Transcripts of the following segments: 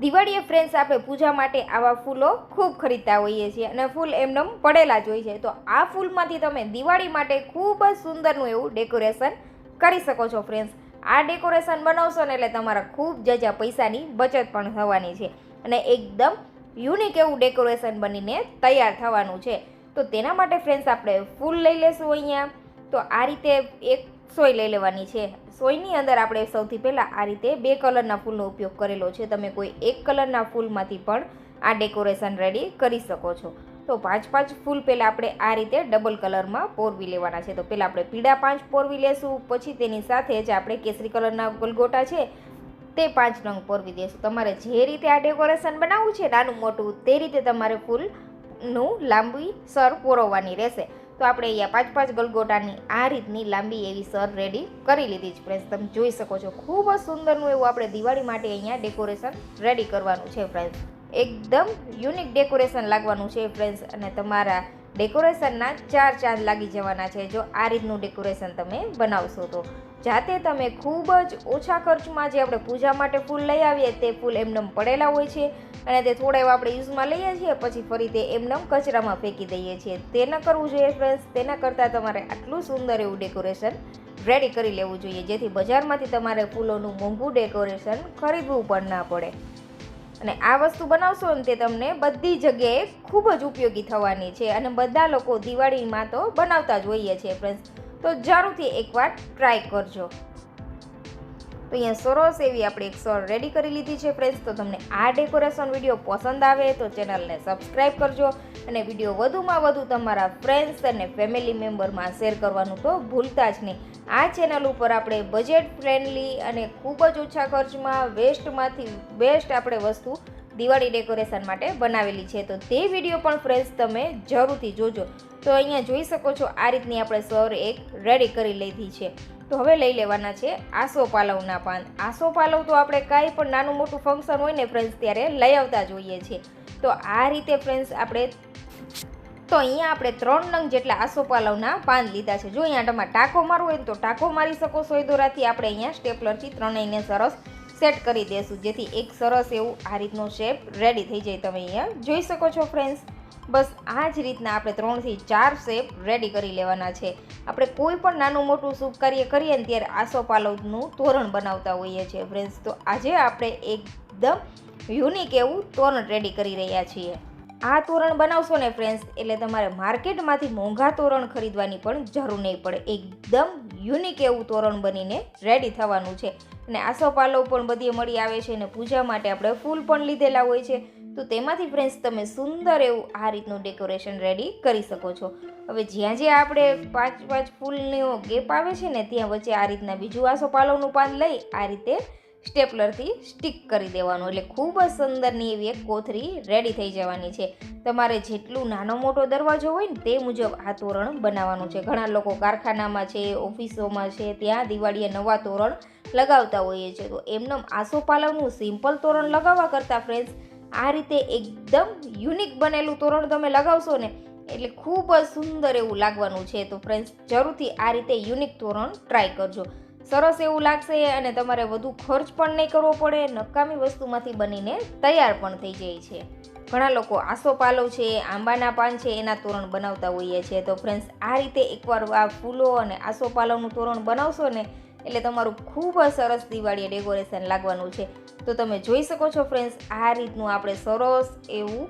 દિવાળીએ friends આપણે પૂજા માટે આવા ફૂલો ખૂબ ખરીદતા હોઈએ છીએ અને ફૂલ એમનેમ પડેલા જ હોય છે. તો આ ફૂલમાંથી તમે દિવાળી માટે ખૂબ જ સુંદરનું એવું ડેકોરેશન કરી શકો છો ફ્રેન્ડ્સ. આ ડેકોરેશન બનાવશો ને એટલે તમારા ખૂબ જજા પૈસાની બચત પણ થવાની છે અને એકદમ યુનિક એવું ડેકોરેશન બનીને તૈયાર થવાનું છે. તો તેના માટે ફ્રેન્ડ્સ આપણે ફૂલ લઈ લેશું અહીંયા. તો આ રીતે એક સોય લઈ લેવાની છે. સોયની અંદર આપણે સૌથી પહેલાં આ રીતે 2 કલરના ફૂલનો ઉપયોગ કરેલો છે. તમે કોઈ એક કલરના ફૂલમાંથી પણ આ ડેકોરેશન રેડી કરી શકો છો. તો 5 ફૂલ પહેલાં આપણે આ રીતે ડબલ કલરમાં પોરવી લેવાના છે. તો પહેલાં આપણે પીળા 5 પોરવી લેશું, પછી તેની સાથે જ આપણે કેસરી કલરના ગલગોટા છે તે 5 નંગ પોરવી દેશું. તમારે જે રીતે આ ડેકોરેશન બનાવવું છે નાનું મોટું તે રીતે તમારે ફૂલનું લાંબી સર પોરવવાની રહેશે. તો આપણે અહીંયા 5 ગલગોટાની આ રીતની લાંબી એવી સર રેડી કરી લીધી છે ફ્રેન્ડ્સ. તમે જોઈ શકો છો ખૂબ જ સુંદરનું એવું આપણે દિવાળી માટે અહીંયા ડેકોરેશન રેડી કરવાનું છે ફ્રેન્ડ્સ. એકદમ યુનિક ડેકોરેશન લાગવાનું છે ફ્રેન્ડ્સ અને તમારા ડેકોરેશનના 4 ચાંદ લાગી જવાના છે જો આ રીતનું ડેકોરેશન તમે બનાવશો તો. જાતે તમે ખૂબ જ ઓછા ખર્ચમાં જે આપણે પૂજા માટે ફૂલ લઈ આવીએ તે ફૂલ એમનેમ પડેલા હોય છે અને તે થોડા એવા આપણે યુઝમાં લઈએ છીએ પછી ફરી તે એમનેમ કચરામાં ફેંકી દઈએ છીએ. તે ન કરવું જોઈએ ફ્રેન્ડ્સ. તેના કરતાં તમારે આટલું સુંદર એવું ડેકોરેશન રેડી કરી લેવું જોઈએ જેથી બજારમાંથી તમારે ફૂલોનું મોંઘું ડેકોરેશન ખરીદવું પણ ના પડે. અને આ વસ્તુ બનાવશો ને તે તમને બધી જગ્યાએ ખૂબ જ ઉપયોગી થવાની છે અને બધા લોકો દિવાળીમાં તો બનાવતા જ હોઈએ છીએ ફ્રેન્ડ્સ. તો જરૂરથી એકવાર ટ્રાય કરજો. તો અહીંયા સરસ એવી આપણે એક સર રેડી કરી લીધી છે ફ્રેન્ડ્સ. તો તમને આ ડેકોરેશન વિડીયો પસંદ આવે તો ચેનલને સબસ્ક્રાઈબ કરજો અને વિડીયો વધુમાં વધુ તમારા ફ્રેન્ડ્સ અને ફેમિલી મેમ્બરમાં શેર કરવાનું તો ભૂલતા જ નહીં. આ ચેનલ ઉપર આપણે બજેટ ફ્રેન્ડલી અને ખૂબ જ ઓછા ખર્ચમાં વેસ્ટમાંથી બેસ્ટ આપણે વસ્તુ દિવાળી ડેકોરેશન માટે બનાવેલી છે. તો તે વિડીયો પણ ફ્રેન્ડ્સ તમે જરૂરથી જોજો. તો અહીંયા જોઈ શકો છો આ રીતની આપણે સર એક રેડી કરી લીધી છે. તો હવે લઈ લેવાના છે આસોપાલવના પાન. આસોપાલવ તો આપણે કાંઈ પણ નાનું મોટું ફંક્શન હોય ને ફ્રેન્ડ્સ ત્યારે લઈ આવતા જોઈએ છીએ. તો આ રીતે ફ્રેન્ડ્સ આપણે અહીંયા 3 નંગ જેટલા આસોપાલવના પાન લીધા છે. જો અહીંયા તમારે ટાંકો મારવો હોય તો ટાંકો મારી શકો છો. એ દોરાથી આપણે અહીંયા સ્ટેપલરથી ત્રણેયને સરસ સેટ કરી દેશું જેથી એક સરસ એવું આ રીતનો શેપ રેડી થઈ જાય. તમે અહીંયા જોઈ શકો છો ફ્રેન્ડ્સ. બસ આ જ રીતના આપણે 3 થી 4 શેપ રેડી કરી લેવાના છે. આપણે કોઈ પણ નાનું મોટું શુભ કાર્ય કરીએ ને ત્યારે આસોપાલવનું તોરણ બનાવતા હોઈએ છીએ ફ્રેન્ડ્સ. તો આજે આપણે એકદમ યુનિક એવું તોરણ રેડી કરી રહ્યા છીએ. આ તોરણ બનાવશો ને ફ્રેન્ડ્સ એટલે તમારે માર્કેટમાંથી મોંઘા તોરણ ખરીદવાની પણ જરૂર નહીં પડે. એકદમ યુનિક એવું તોરણ બનીને રેડી થવાનું છે. અને આસોપાલવ પણ બધી મળી આવે છે અને પૂજા માટે આપણે ફૂલ પણ લીધેલા હોય છે. તો તેમાંથી ફ્રેન્ડ્સ તમે સુંદર એવું આ રીતનું ડેકોરેશન રેડી કરી શકો છો. હવે જ્યાં જ્યાં આપણે 5 ફૂલનો ગેપ આવે છે ને ત્યાં વચ્ચે આ રીતના બીજું આસોપાલવનું પાન લઈ આ રીતે સ્ટેપલરથી સ્ટિક કરી દેવાનું એટલે ખૂબ જ સુંદરની એવી એક કોથળી રેડી થઈ જવાની છે. તમારે જેટલું નાનો મોટો દરવાજો હોય ને તે મુજબ આ તોરણ બનાવવાનું છે. ઘણા લોકો કારખાનામાં છે, ઓફિસોમાં છે ત્યાં દિવાળીએ નવા તોરણ લગાવતા હોઈએ છે. તો એમનેમ આસોપાલવનું સિમ્પલ તોરણ લગાવવા કરતાં ફ્રેન્ડ્સ આ રીતે એકદમ યુનિક બનેલું તોરણ તમે લગાવશો ને એટલે ખૂબ જ સુંદર એવું લાગવાનું છે. તો ફ્રેન્ડ્સ જરૂરથી આ રીતે યુનિક તોરણ ટ્રાય કરજો. સરસ એવું લાગશે અને તમારે વધુ ખર્ચ પણ નહીં કરવો પડે. નકામી વસ્તુમાંથી બનીને તૈયાર પણ થઈ જાય છે. ઘણા લોકો આસોપાલવ છે, આંબાના પાન છે એના તોરણ બનાવતા હોઈએ છે. તો ફ્રેન્ડ્સ આ રીતે એકવાર આ ફૂલો અને આસોપાલવનું તોરણ બનાવશો ને એટલે તમારું ખૂબ જ સરસ દિવાળીએ ડેકોરેશન લાગવાનું છે. તો તમે જોઈ શકો છો ફ્રેન્ડ્સ આ રીતનું આપણે સરસ એવું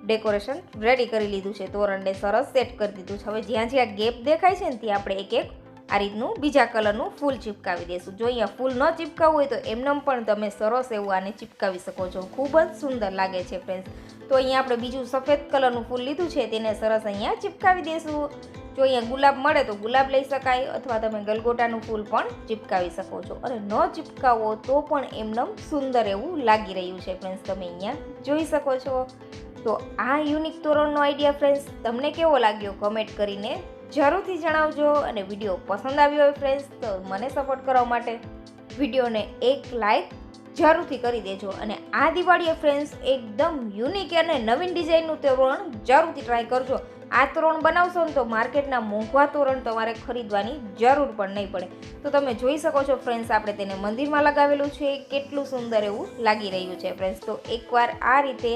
ડેકોરેશન રેડી કરી લીધું છે. તોરણને સરસ સેટ કરી દીધું છે. હવે જ્યાં જ્યાં ગેપ દેખાય છે ને ત્યાં આપણે એક આ રીતનું બીજા કલરનું ફૂલ ચિપકાવી દઈશું. જો અહીંયા ફૂલ ન ચિપકાવવું હોય તો એમનેમ પણ તમે સરસ એવું આને ચિપકાવી શકો છો. ખૂબ જ સુંદર લાગે છે ફ્રેન્ડ્સ. તો અહીંયા આપણે બીજું સફેદ કલરનું ફૂલ લીધું છે તેને સરસ અહીંયા ચિપકાવી દઈશું. જો અહીંયા ગુલાબ મળે તો ગુલાબ લઈ શકાય અથવા તમે ગલગોટાનું ફૂલ પણ ચિપકાવી શકો છો. અને ન ચિપકાવો તો પણ એમનેમ સુંદર એવું લાગી રહ્યું છે ફ્રેન્ડ્સ. તમે અહીંયા જોઈ શકો છો. તો આ યુનિક તોરણનો આઈડિયા ફ્રેન્ડ્સ તમને કેવો લાગ્યો કમેન્ટ કરીને જરૂરથી જણાવજો. અને વિડીયો પસંદ આવ્યો હોય ફ્રેન્ડ્સ તો મને સપોર્ટ કરવા માટે વિડીયોને એક લાઈક જરૂરથી કરી દેજો. અને આ દિવાળીએ ફ્રેન્ડ્સ એકદમ યુનિક અને નવીન ડિઝાઇનનું તોરણ જરૂરથી ટ્રાય કરજો. આ તોરણ બનાવશો ને તો માર્કેટના મોંઘા તોરણ તમારે ખરીદવાની જરૂર પણ નહીં પડે. તો તમે જોઈ શકો છો ફ્રેન્ડ્સ, આપણે તેને મંદિરમાં લગાવેલું છે, કેટલું સુંદર એવું લાગી રહ્યું છે ફ્રેન્ડ્સ. તો એકવાર આ રીતે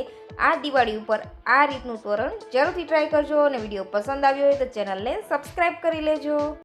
આ દિવાળી ઉપર આ રીતનું તોરણ જરૂરથી ટ્રાય કરજો અને વિડીયો પસંદ આવ્યો હોય તો ચેનલને સબસ્ક્રાઈબ કરી લેજો.